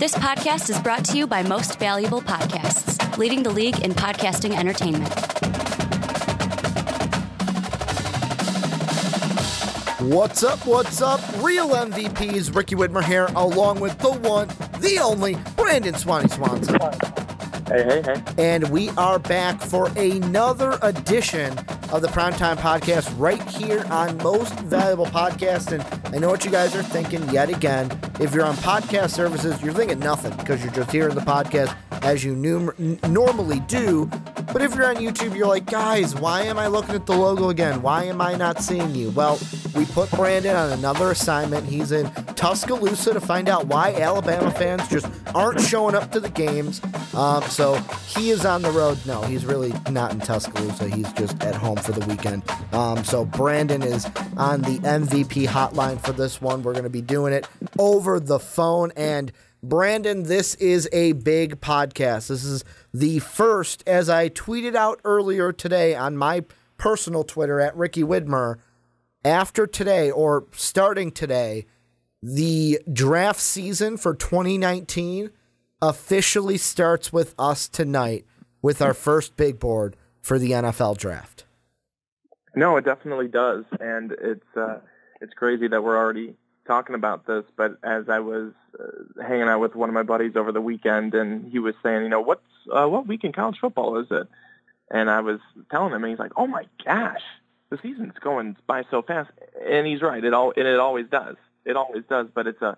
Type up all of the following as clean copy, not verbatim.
This podcast is brought to you by Most Valuable Podcasts, leading the league in podcasting entertainment. What's up? Real MVPs, Ricky Widmer here, along with the one, the only, Brandon Swanson. Hey. And we are back for another edition of the Primetime Podcast right here on Most Valuable Podcast. And I know what you guys are thinking yet again. If you're on podcast services, you're thinking nothing because you're just hearing the podcast as you normally do. But if you're on YouTube, you're like, guys, why am I looking at the logo again? Why am I not seeing you? Well, we put Brandon on another assignment. He's in Tuscaloosa to find out why Alabama fans just aren't showing up to the games. So he is on the road. No, he's really not in Tuscaloosa. He's just at home for the weekend. So Brandon is on the MVP hotline for this one. We're going to be doing it over the phone. And Brandon, this is a big podcast. This is the first, as I tweeted out earlier today on my personal Twitter at Ricky Widmer, after today or starting today, the draft season for 2019 officially starts with us tonight with our first big board for the NFL draft. No, it definitely does, and it's crazy that we're already talking about this. But as I was hanging out with one of my buddies over the weekend, and he was saying, what week in college football is it? And I was telling him, and he's like, "Oh my gosh, the season's going by so fast." And he's right. It always does. It always does. But it's a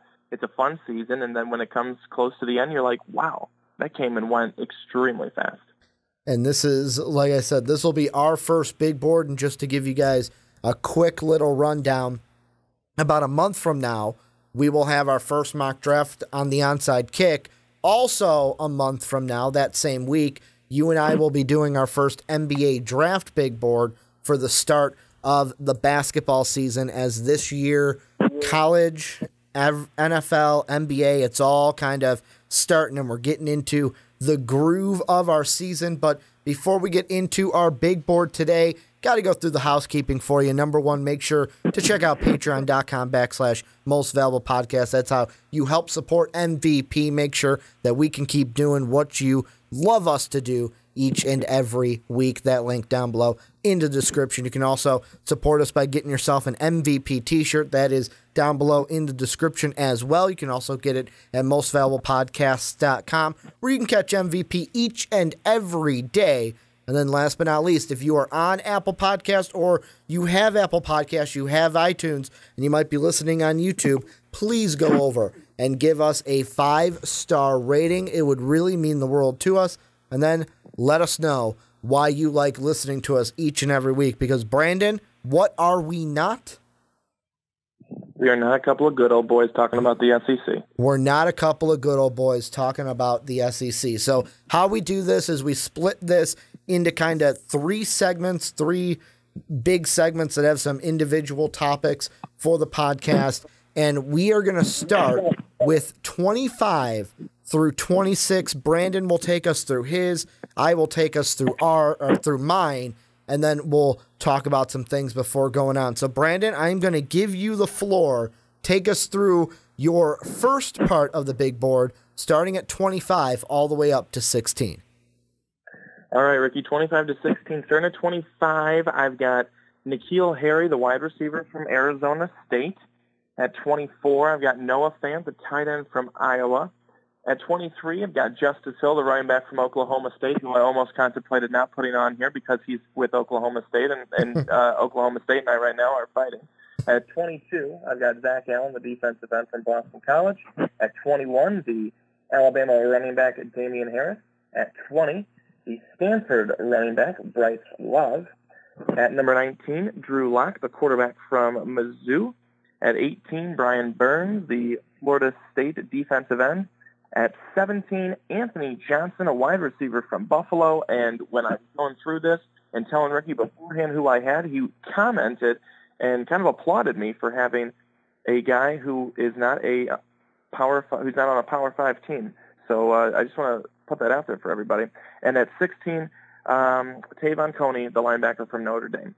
fun season, and then when it comes close to the end, you're like, wow, that came and went extremely fast. And this is, like I said, this will be our first big board. And just to give you guys a quick little rundown, about a month from now, we will have our first mock draft on the onside kick. Also, a month from now, that same week, you and I will be doing our first NBA draft big board for the start of the basketball season, as this year, college, NFL, NBA, it's all kind of starting, and we're getting into the groove of our season. But before we get into our big board today, got to go through the housekeeping for you. Number one, make sure to check out patreon.com/Most Valuable Podcast. That's how you help support MVP. Make sure that we can keep doing what you love us to do each and every week. That link down below in the description. You can also support us by getting yourself an MVP t-shirt. That is down below in the description as well. You can also get it at mostvaluablepodcasts.com, where you can catch MVP each and every day. And then last but not least, if you are on Apple Podcasts, or you have Apple Podcasts, you have iTunes, and you might be listening on YouTube, please go over and give us a 5-star rating. It would really mean the world to us. And then let us know why you like listening to us each and every week. Because, Brandon, what are we not? We are not a couple of good old boys talking about the SEC. We're not a couple of good old boys talking about the SEC. So how we do this is we split this into kind of three big segments that have some individual topics for the podcast. And we are going to start with 25 through 26. Brandon will take us through his. I will take us through through mine. And then we'll talk about some things before going on. So, Brandon, I'm going to give you the floor. Take us through your first part of the big board, starting at 25 all the way up to 16. All right, Ricky, 25 to 16. Starting at 25, I've got N'Keal Harry, the wide receiver from Arizona State. At 24, I've got Noah Fant, the tight end from Iowa. At 23, I've got Justice Hill, the running back from Oklahoma State, who I almost contemplated not putting on here because he's with Oklahoma State, and Oklahoma State and I right now are fighting. At 22, I've got Zach Allen, the defensive end from Boston College. At 21, the Alabama running back Damian Harris. At 20, the Stanford running back Bryce Love. At number 19, Drew Lock, the quarterback from Mizzou. At 18, Brian Burns, the Florida State defensive end. At 17, Anthony Johnson, a wide receiver from Buffalo. And when I was going through this and telling Ricky beforehand who I had, he commented and kind of applauded me for having a guy who is not who's not on a Power 5 team. So I just want to put that out there for everybody. And at 16, Tavon Coney, the linebacker from Notre Dame.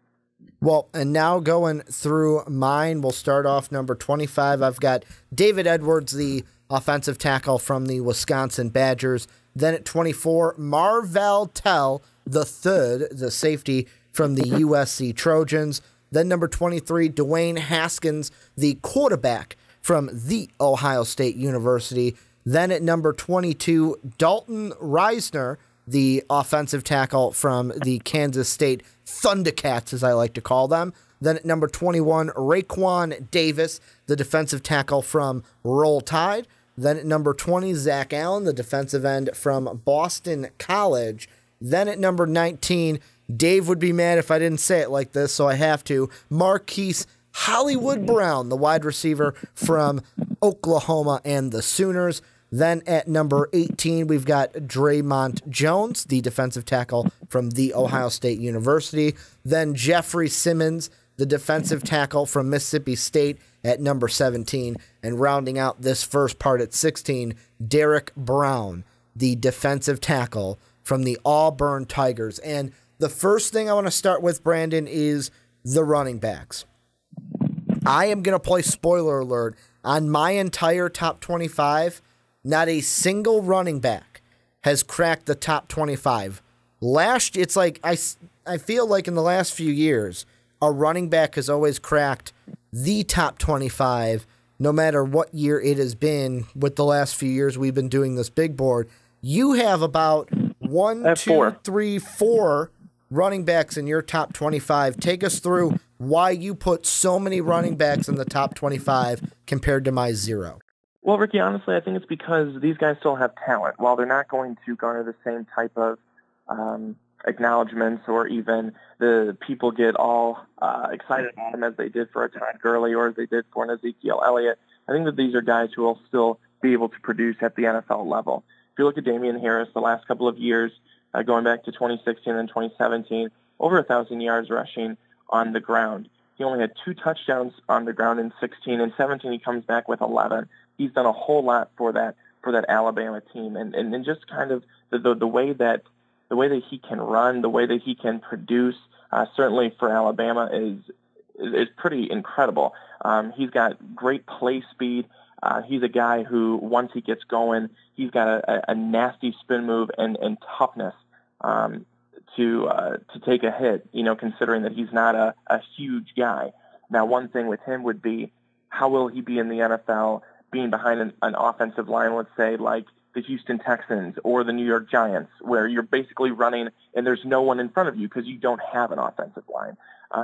Well, and now going through mine, we'll start off number 25. I've got David Edwards, the offensive tackle from the Wisconsin Badgers. Then at 24, Marvell Tell the third, the safety from the USC Trojans. Then number 23, Dwayne Haskins, the quarterback from the Ohio State University. Then at number 22, Dalton Reisner, the offensive tackle from the Kansas State Thundercats, as I like to call them. Then at number 21, Raekwon Davis, the defensive tackle from Roll Tide. Then at number 20, Zach Allen, the defensive end from Boston College. Then at number 19, Dave would be mad if I didn't say it like this, so I have to, Marquise Hollywood Brown, the wide receiver from Oklahoma and the Sooners. Then at number 18, we've got Draymond Jones, the defensive tackle from The Ohio State University. Then Jeffrey Simmons, the defensive tackle from Mississippi State at number 17. And rounding out this first part at 16, Derek Brown, the defensive tackle from the Auburn Tigers. And the first thing I want to start with, Brandon, is the running backs. I am going to play spoiler alert. On my entire top 25, not a single running back has cracked the top 25. It's like I feel like in the last few years, a running back has always cracked the top 25, no matter what year it has been. With the last few years we've been doing this big board, you have about 4 running backs in your top 25. Take us through why you put so many running backs in the top 25 compared to my 0. Well, Ricky, honestly, I think it's because these guys still have talent. While they're not going to garner the same type of acknowledgments, or even the people get all excited about them as they did for a Todd Gurley or as they did for an Ezekiel Elliott, I think that these are guys who will still be able to produce at the NFL level. If you look at Damian Harris, the last couple of years, going back to 2016 and 2017, over 1,000 yards rushing on the ground. He only had 2 touchdowns on the ground in 16. In 17, he comes back with 11. He's done a whole lot for that Alabama team, and just kind of the way that he can run, the way that he can produce, certainly for Alabama is pretty incredible. He's got great play speed. He's a guy who, once he gets going, he's got a nasty spin move and toughness to take a hit, considering that he's not a huge guy. Now, one thing with him would be, how will he be in the NFL being behind an offensive line, let's say, like the Houston Texans or the New York Giants, where you're basically running and there's no one in front of you because you don't have an offensive line,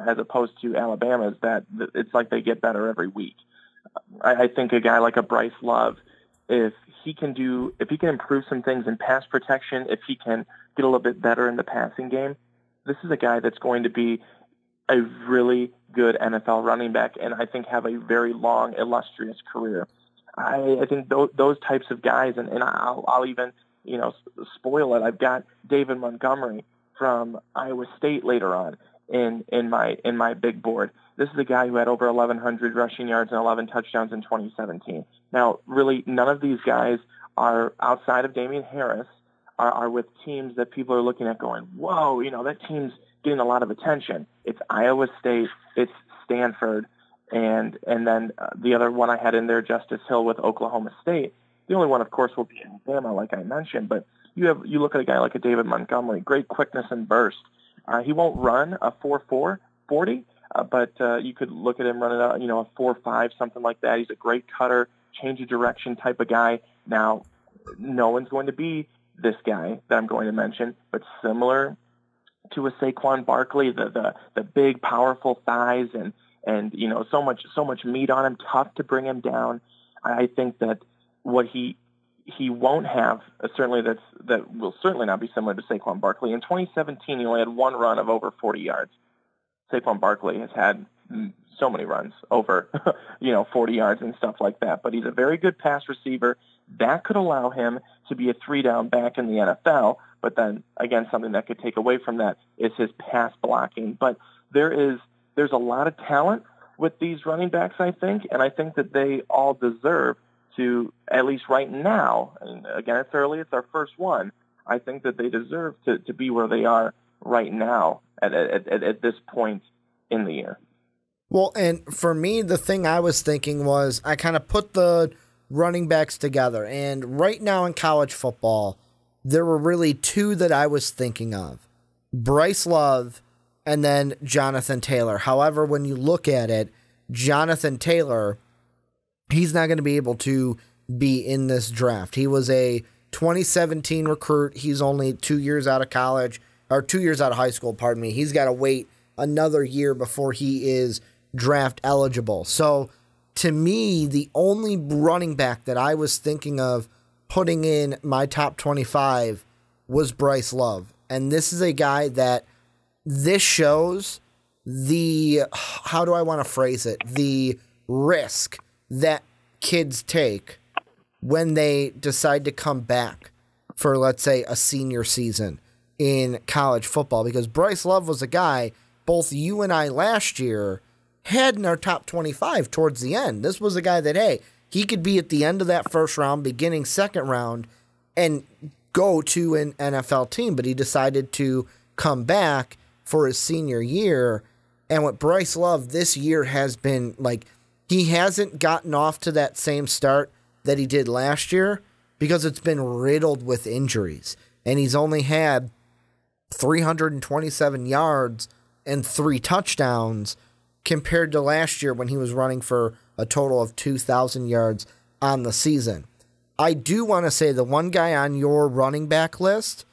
as opposed to Alabama's that it's like they get better every week. I think a guy like a Bryce Love, if he can improve some things in pass protection, if he can get a little bit better in the passing game, this is a guy that's going to be a really good NFL running back, and I think have a very long, illustrious career. I think those types of guys, and I'll even spoil it. I've got David Montgomery from Iowa State later on in my big board. This is a guy who had over 1,100 rushing yards and 11 touchdowns in 2017. Now, really, none of these guys are outside of Damian Harris are with teams that people are looking at going, whoa, that team's getting a lot of attention. It's Iowa State, it's Stanford, and then the other one I had in there, Justice Hill with Oklahoma State. The only one, of course, will be Alabama, like I mentioned. But you look at a guy like a David Montgomery, great quickness and burst. He won't run a 4.4 40, but you could look at him running a 4.5, something like that. He's a great cutter, change of direction type of guy. Now, no one's going to be this guy that I'm going to mention, but similar to a Saquon Barkley, the big, powerful thighs and so much meat on him, tough to bring him down. I think that what he won't have, certainly that will certainly not be similar to Saquon Barkley. In 2017, he only had 1 run of over 40 yards. Saquon Barkley has had so many runs over 40 yards and stuff like that. But he's a very good pass receiver. That could allow him to be a 3-down back in the NFL. But then, again, something that could take away from that is his pass blocking. But there's a lot of talent with these running backs, I think, and I think that they all deserve to, at least right now, and again, it's early, it's our first one, I think that they deserve to be where they are right now at this point in the year. Well, and for me, the thing I was thinking was I kind of put the running backs together. And right now in college football, there were really two that I was thinking of. Bryce Love and then Jonathan Taylor. However, when you look at it, Jonathan Taylor, he's not going to be able to be in this draft. He was a 2017 recruit. He's only 2 years out of college, or 2 years out of high school, pardon me. He's got to wait another year before he is draft eligible. So to me, the only running back that I was thinking of putting in my top 25 was Bryce Love. And this is a guy that this shows the, how do I want to phrase it, the risk that kids take when they decide to come back for, let's say, a senior season in college football. Because Bryce Love was a guy both you and I last year had in our top 25 towards the end. This was a guy that, hey, he could be at the end of that first round, beginning second round, and go to an NFL team. But he decided to come back for his senior year. And with Bryce Love, this year has been like, he hasn't gotten off to that same start that he did last year because it's been riddled with injuries. And he's only had 327 yards and 3 touchdowns compared to last year when he was running for a total of 2,000 yards on the season. I do want to say the one guy on your running back list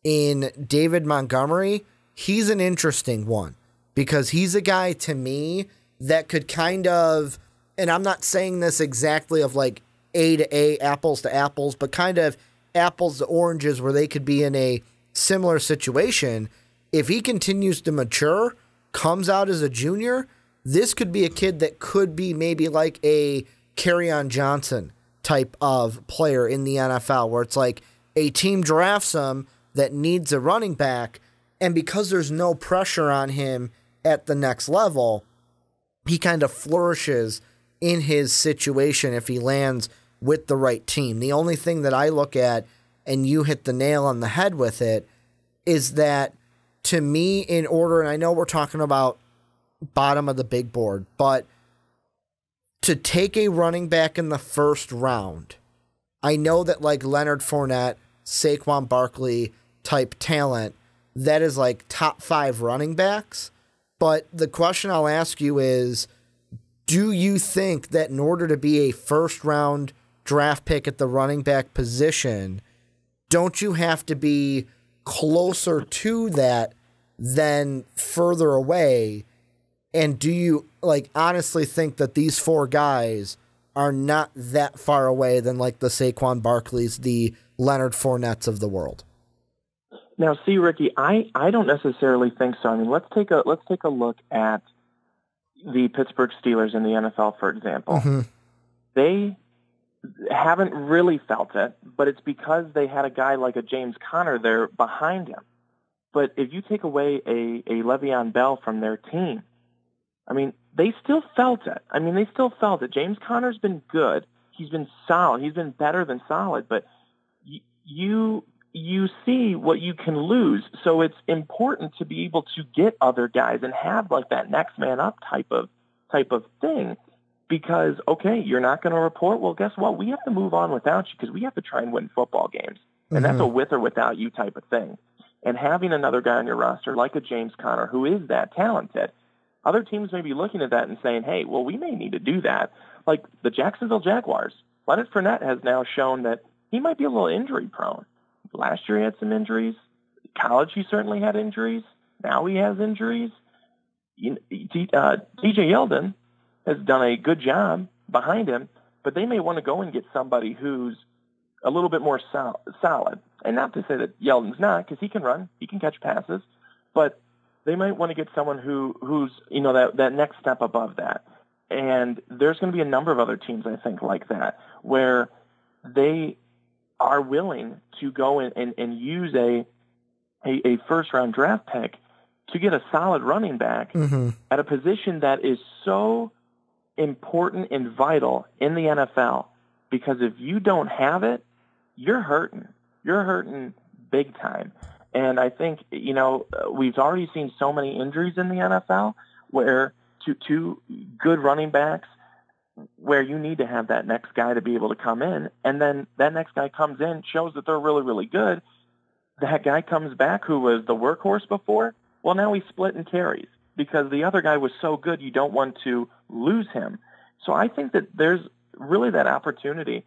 in David Montgomery, he's an interesting one because he's a guy to me that could kind of, and I'm not saying this exactly of like A to A, apples to apples, but kind of apples to oranges where they could be in a similar situation. If he continues to mature, comes out as a junior, this could be a kid that could be maybe like a Kerryon Johnson type of player in the NFL, where it's like a team drafts him that needs a running back, and because there's no pressure on him at the next level, he kind of flourishes in his situation if he lands with the right team. The only thing that I look at, and you hit the nail on the head with it, is that to me, in order, and I know we're talking about bottom of the big board, but to take a running back in the first round, I know that like Leonard Fournette, Saquon Barkley type talent, that is like top 5 running backs. But the question I'll ask you is, do you think that in order to be a first round draft pick at the running back position, don't you have to be closer to that than further away? And do you like honestly think that these 4 guys are not that far away than like the Saquon Barkleys, the Leonard Fournettes of the world? Now, see, Ricky, I don't necessarily think so. I mean, let's take a look at the Pittsburgh Steelers in the NFL, for example. Mm-hmm. They haven't really felt it, but it's because they had a guy like a James Conner there behind him. But if you take away a Le'Veon Bell from their team, I mean, they still felt it. James Conner's been good. He's been solid. He's been better than solid. But you see what you can lose. So it's important to be able to get other guys and have like that next man up type of thing. Because, okay, you're not going to report. Well, guess what? We have to move on without you because we have to try and win football games. And that's a with or without you type of thing. And having another guy on your roster like a James Conner who is that talented, other teams may be looking at that and saying, hey, well, we may need to do that. Like the Jacksonville Jaguars. Leonard Fournette has now shown that he might be a little injury prone. Last year he had some injuries. College he certainly had injuries. Now he has injuries. DJ Yeldon has done a good job behind him, but they may want to go and get somebody who's a little bit more solid. And not to say that Yeldon's not, because he can run, he can catch passes, but they might want to get someone who's that next step above that. And there's going to be a number of other teams, I think, like that, where they are willing to go and use a first-round draft pick to get a solid running back at a position that is so important and vital in the NFL. Because if you don't have it, you're hurting. You're hurting big time. And I think, we've already seen so many injuries in the NFL. where two good running backs where you need to have that next guy to be able to come in, and then that next guy comes in, shows that they're really, really good. That guy comes back who was the workhorse before. Well, now he's split and carries because the other guy was so good you don't want to lose him. So I think that there's really that opportunity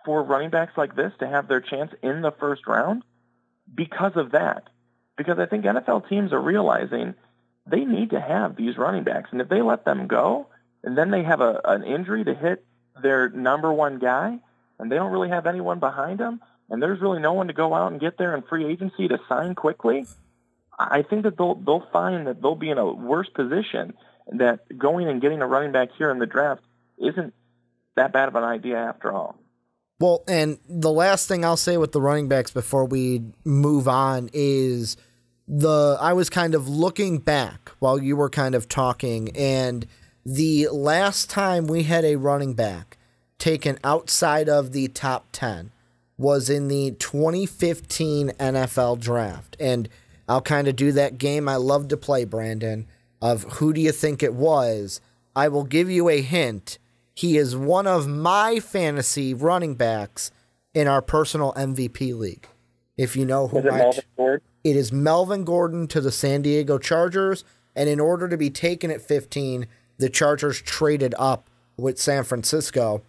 for running backs like this to have their chance in the first round because of that. Because I think NFL teams are realizing they need to have these running backs. And if they let them go, and then they have an injury to hit their number one guy, and they don't really have anyone behind them, and there's really no one to go out and get there in free agency to sign quickly, I think that they'll find that they'll be in a worse position, that going and getting a running back here in the draft isn't that bad of an idea after all. Well, and the last thing I'll say with the running backs before we move on is I was kind of looking back while you were kind of talking, and the last time we had a running back taken outside of the top 10 was in the 2015 NFL draft. And I'll kind of do that game I love to play, Brandon, of who do you think it was. I will give you a hint. He is one of my fantasy running backs in our personal MVP league. If you know who it is Melvin Gordon to the San Diego Chargers, and in order to be taken at 15, the Chargers traded up with San Francisco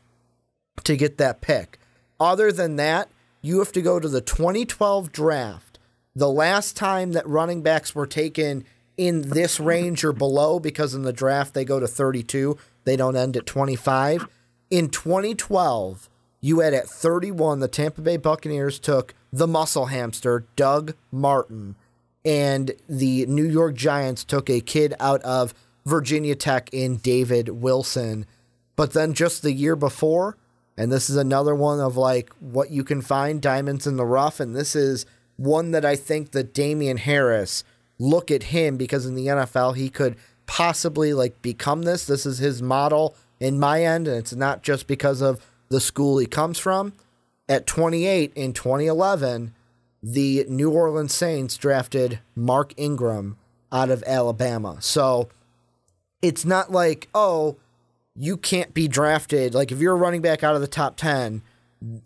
to get that pick. Other than that, you have to go to the 2012 draft. The last time that running backs were taken in this range or below, because in the draft they go to 32, they don't end at 25. In 2012, you had at 31, the Tampa Bay Buccaneers took the muscle hamster, Doug Martin, and the New York Giants took a kid out of Virginia Tech in David Wilson. But then just the year before, and this is another one of like what you can find, diamonds in the rough, and this is one that I think that Damian Harris, look at him, because in the NFL he could possibly like become this. This is his model in my end, and it's not just because of the school he comes from. At 28 in 2011, the New Orleans Saints drafted Mark Ingram out of Alabama. So it's not like, oh, you can't be drafted. Like if you're a running back out of the top 10,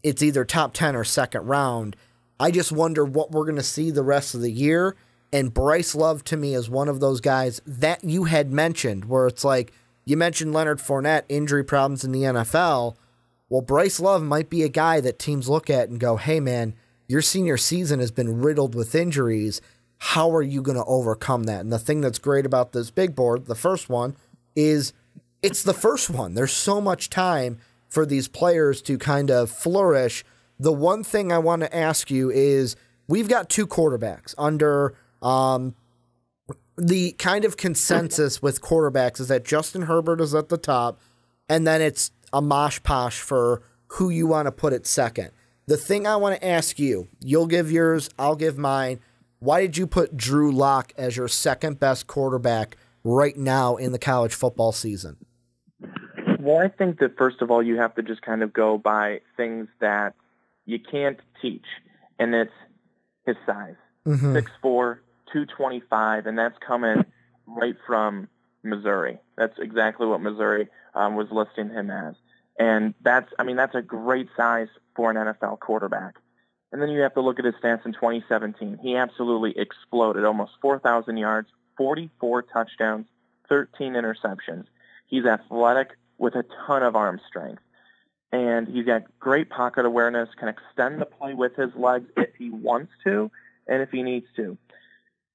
it's either top 10 or second round. I just wonder what we're going to see the rest of the year. And Bryce Love, to me, is one of those guys that you had mentioned, where it's like, you mentioned Leonard Fournette, injury problems in the NFL. Well, Bryce Love might be a guy that teams look at and go, hey, man, your senior season has been riddled with injuries. How are you going to overcome that? And the thing that's great about this big board, the first one, is it's the first one. There's so much time for these players to kind of flourish. The one thing I want to ask you is, we've got two quarterbacks under the kind of consensus with quarterbacks is that Justin Herbert is at the top, and then it's a mosh posh for who you want to put at second. The thing I want to ask you, you'll give yours, I'll give mine. Why did you put Drew Lock as your second best quarterback right now in the college football season? Well, I think that first of all, you have to just kind of go by things that you can't teach, and it's his size. 6'4", 225, and that's coming right from Missouri. That's exactly what Missouri was listing him as. And that's a great size for an NFL quarterback. And then you have to look at his stats in 2017. He absolutely exploded, almost 4,000 yards, 44 touchdowns, 13 interceptions. He's athletic with a ton of arm strength. And he's got great pocket awareness, can extend the play with his legs if he wants to and if he needs to.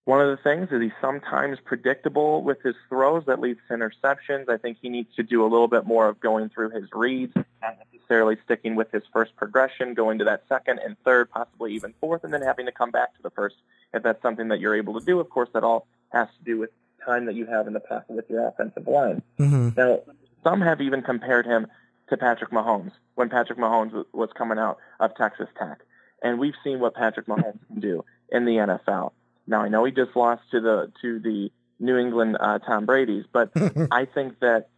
One of the things is he's sometimes predictable with his throws that leads to interceptions. I think he needs to do a little bit more of going through his reads, not necessarily sticking with his first progression, going to that second and third, possibly even fourth, and then having to come back to the first. If that's something that you're able to do, of course, that all has to do with time that you have in the pocket with your offensive line. Now, some have even compared him to Patrick Mahomes when Patrick Mahomes was coming out of Texas Tech. And we've seen what Patrick Mahomes can do in the NFL. Now, I know he just lost to the New England Tom Brady's, but I think that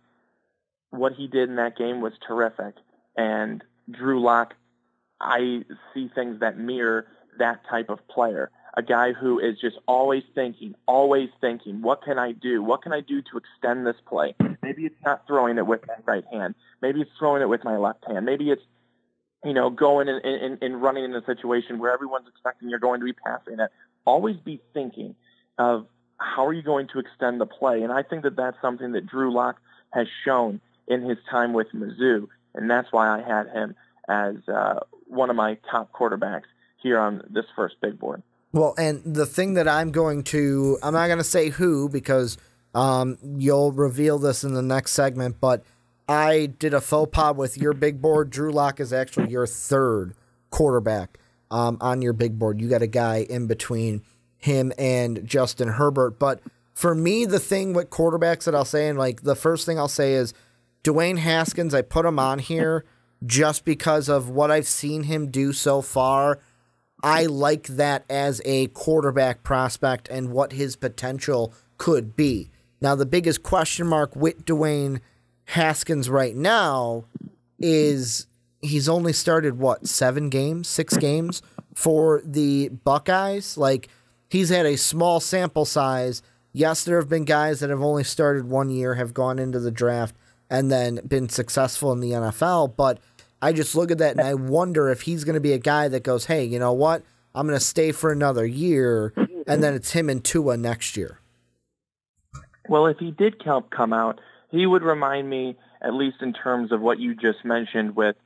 what he did in that game was terrific. And Drew Lock, I see things that mirror that type of player. a guy who is just always thinking, what can I do? What can I do to extend this play? Maybe it's not throwing it with my right hand. Maybe it's throwing it with my left hand. Maybe it's, going and running in a situation where everyone's expecting you're going to be passing it. Always be thinking of how are you going to extend the play. And I think that that's something that Drew Lock has shown in his time with Mizzou. And that's why I had him as one of my top quarterbacks here on this first big board. Well, and the thing that I'm not going to say who because you'll reveal this in the next segment, but I did a faux pas with your big board. Drew Lock is actually your third quarterback on your big board. You got a guy in between him and Justin Herbert. But for me, the thing with quarterbacks that I'll say, and like the first thing I'll say is Dwayne Haskins, I put him on here just because of what I've seen him do so far. I like that as a quarterback prospect and what his potential could be. Now, the biggest question mark with Dwayne Haskins right now is he's only started, 6 games for the Buckeyes? Like, he's had a small sample size. Yes, there have been guys that have only started 1 year, have gone into the draft, and then been successful in the NFL, but I just look at that and I wonder if he's going to be a guy that goes, hey, you know what? I'm going to stay for another year, and then it's him and Tua next year. Well, if he did come out, he would remind me, at least in terms of what you just mentioned with,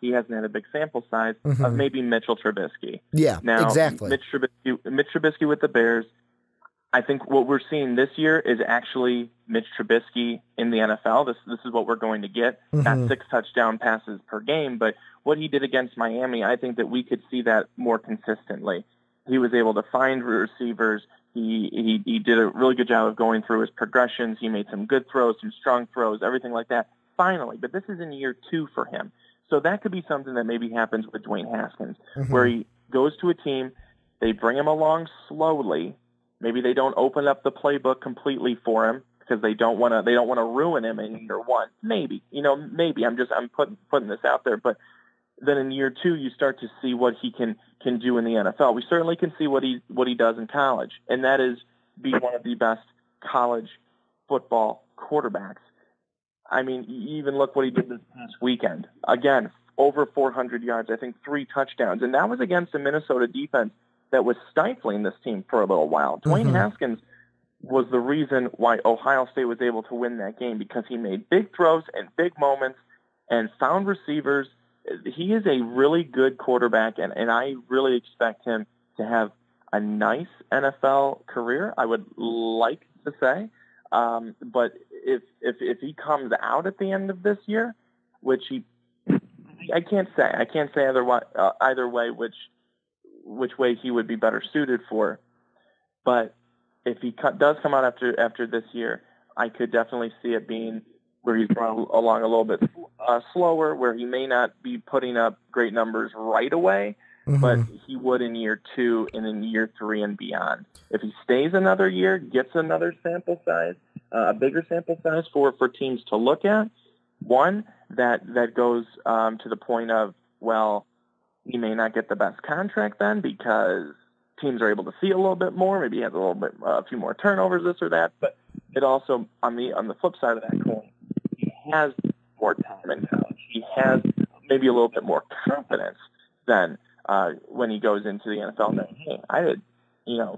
he hasn't had a big sample size, of maybe Mitchell Trubisky. Yeah, now, exactly. Mitch Trubisky with the Bears, I think what we're seeing this year is actually Mitch Trubisky in the NFL. This is what we're going to get. Not 6 touchdown passes per game, but what he did against Miami, I think that we could see that more consistently. He was able to find receivers. He did a really good job of going through his progressions. He made some good throws, some strong throws, everything like that. Finally, but this is in year 2 for him. So that could be something that maybe happens with Dwayne Haskins, where he goes to a team, they bring him along slowly. Maybe they don't open up the playbook completely for him because they don't want to ruin him in year 1. Maybe, maybe I'm putting this out there, but then in year 2 you start to see what he can do in the NFL. We certainly can see what he does in college, and that is be one of the best college football quarterbacks. I mean, even look what he did this past weekend. Again, over 400 yards, I think 3 touchdowns, and that was against a Minnesota defense that was stifling this team for a little while. Dwayne Haskins was the reason why Ohio State was able to win that game because he made big throws and big moments and found receivers. He is a really good quarterback, and I really expect him to have a nice NFL career, I would like to say. But if he comes out at the end of this year, which I can't say either way which way he would be better suited for. But if he does come out after this year, I could definitely see it being where he's brought along a little bit slower, where he may not be putting up great numbers right away, but he would in year 2 and in year 3 and beyond. If he stays another year, gets another sample size, a bigger sample size for teams to look at, one, that goes to the point of, he may not get the best contract then because teams are able to see a little bit more. Maybe he has a few more turnovers, this or that. But it also, on the flip side of that coin, he has more time in college. He has maybe a little bit more confidence than when he goes into the NFL. And hey, I did,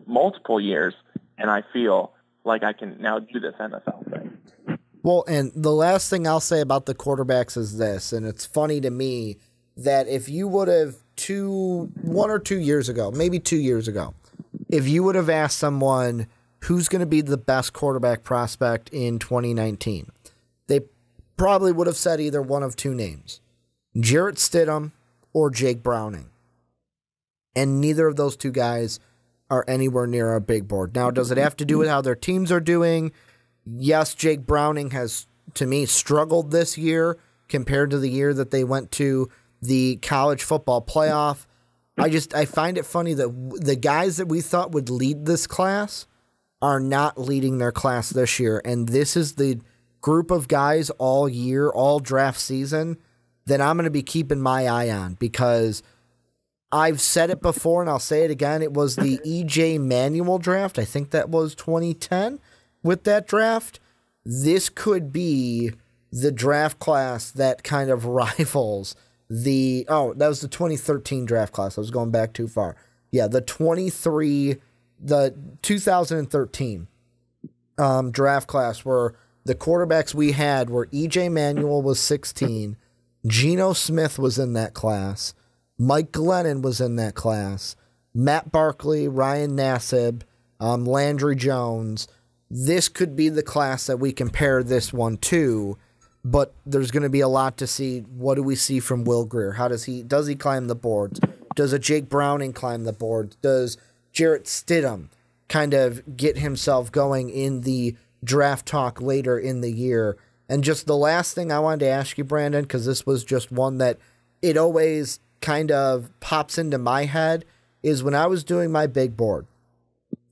multiple years, and I feel like I can now do this NFL thing. Well, and the last thing I'll say about the quarterbacks is this, and it's funny to me that if you would have 1 or 2 years ago, maybe 2 years ago, if you would have asked someone who's going to be the best quarterback prospect in 2019, they probably would have said either one of 2 names, Jarrett Stidham or Jake Browning. And neither of those 2 guys are anywhere near our big board. Now, does it have to do with how their teams are doing? Yes, Jake Browning has, to me, struggled this year compared to the year that they went to the college football playoff. I find it funny that the guys that we thought would lead this class are not leading their class this year. And this is the group of guys all year, all draft season, that I'm going to be keeping my eye on because I've said it before and I'll say it again. It was the E.J. Manuel draft. I think that was 2010 with that draft. This could be the draft class that kind of rivals that was the 2013 draft class. I was going back too far. Yeah, the 2013 draft class where the quarterbacks we had were E.J. Manuel was 16, Geno Smith was in that class, Mike Glennon was in that class, Matt Barkley, Ryan Nassib, Landry Jones. This could be the class that we compare this one to, but there's going to be a lot to see. What do we see from Will Grier? Does he climb the boards? Does a Jake Browning climb the boards? Does Jarrett Stidham kind of get himself going in the draft talk later in the year? And just the last thing I wanted to ask you, Brandon, because this was just one that it always kind of pops into my head, is when I was doing my big board,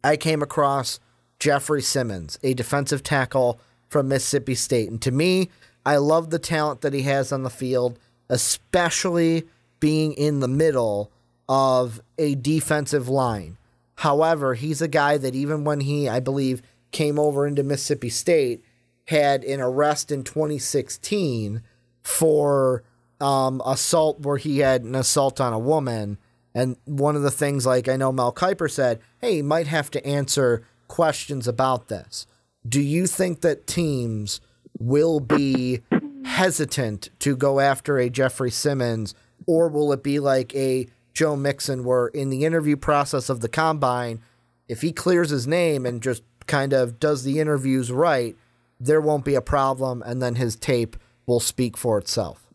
I came across Jeffrey Simmons, a defensive tackle from Mississippi State. And to me, I love the talent that he has on the field, especially being in the middle of a defensive line. However, he's a guy that even when he, I believe, came over into Mississippi State, had an arrest in 2016 for assault, where he had an assault on a woman. And one of the things, like I know Mel Kiper said, hey, he might have to answer questions about this. Do you think that teams will be hesitant to go after a Jeffrey Simmons, or will it be like a Joe Mixon where in the interview process of the combine, if he clears his name and just kind of does the interviews right, there won't be a problem, and then his tape will speak for itself?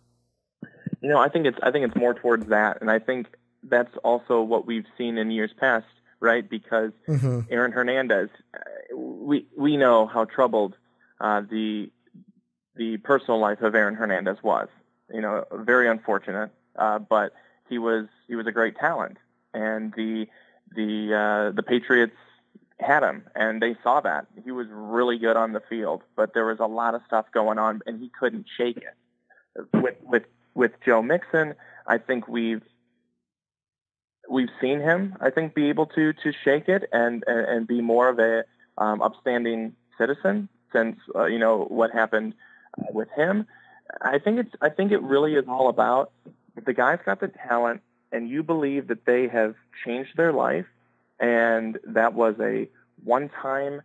I think it's more towards that, and I think that's also what we've seen in years past, right? Because Aaron Hernandez, we know how troubled the personal life of Aaron Hernandez was. Very unfortunate, but he was a great talent, and the Patriots had him, and they saw that he was really good on the field, but there was a lot of stuff going on, and he couldn't shake it. With Joe Mixon, I think we've seen him, I think, be able to shake it and be more of a upstanding citizen since what happened with him. I think it really is all about, if the guy's got the talent and you believe that they have changed their life and that was a one-time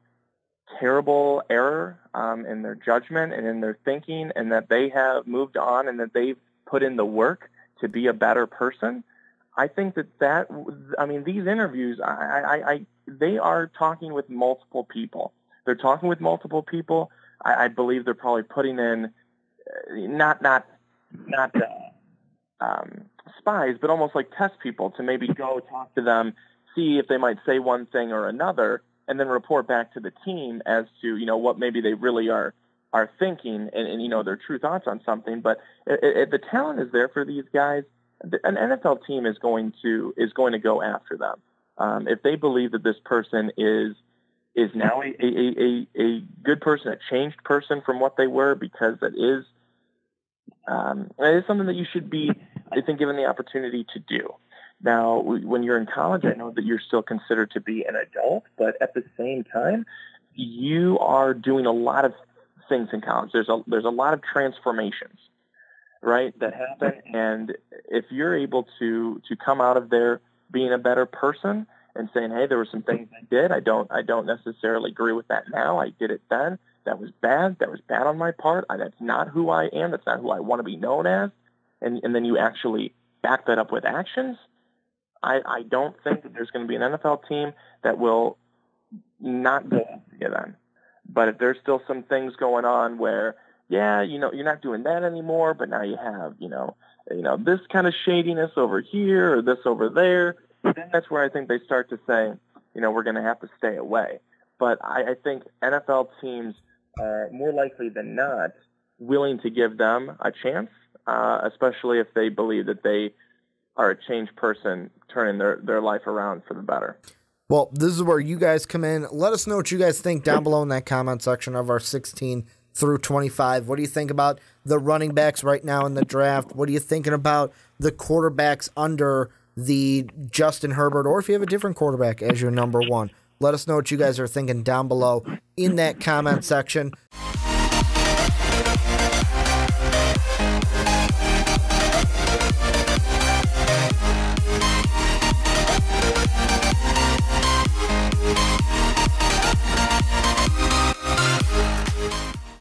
terrible error in their judgment and in their thinking, and that they have moved on and that they've put in the work to be a better person. I think these interviews, they are talking with multiple people. They're talking with multiple people. I believe they're probably putting in not spies, but almost like test people to maybe go talk to them, see if they might say one thing or another, and then report back to the team as to what maybe they really are thinking and their true thoughts on something. But if the talent is there for these guys, an NFL team is going to go after them. If they believe that this person is now a good person, a changed person from what they were, because it is something that you should be, I think, given the opportunity to do. Now, when you're in college, I know that you're still considered to be an adult, but at the same time, you are doing a lot of things in college. There's a lot of transformations, right, that happen, and if you're able to come out of there being a better person and saying, hey, there were some things I did, I don't necessarily agree with that now, I did it then, that was bad on my part, that's not who I am, that's not who I want to be known as, and then you actually back that up with actions, I don't think that there's going to be an NFL team that will not go after you then. But if there's still some things going on where, you're not doing that anymore, but now you have, this kind of shadiness over here or this over there, then that's where I think they start to say, we're going to have to stay away. But I think NFL teams are more likely than not willing to give them a chance, especially if they believe that they are a changed person turning their life around for the better. Well, this is where you guys come in. Let us know what you guys think down below in that comment section of our 16 through 25. What do you think about the running backs right now in the draft? What are you thinking about the quarterbacks under the Justin Herbert, or if you have a different quarterback as your number one. Let us know what you guys are thinking down below in that comment section.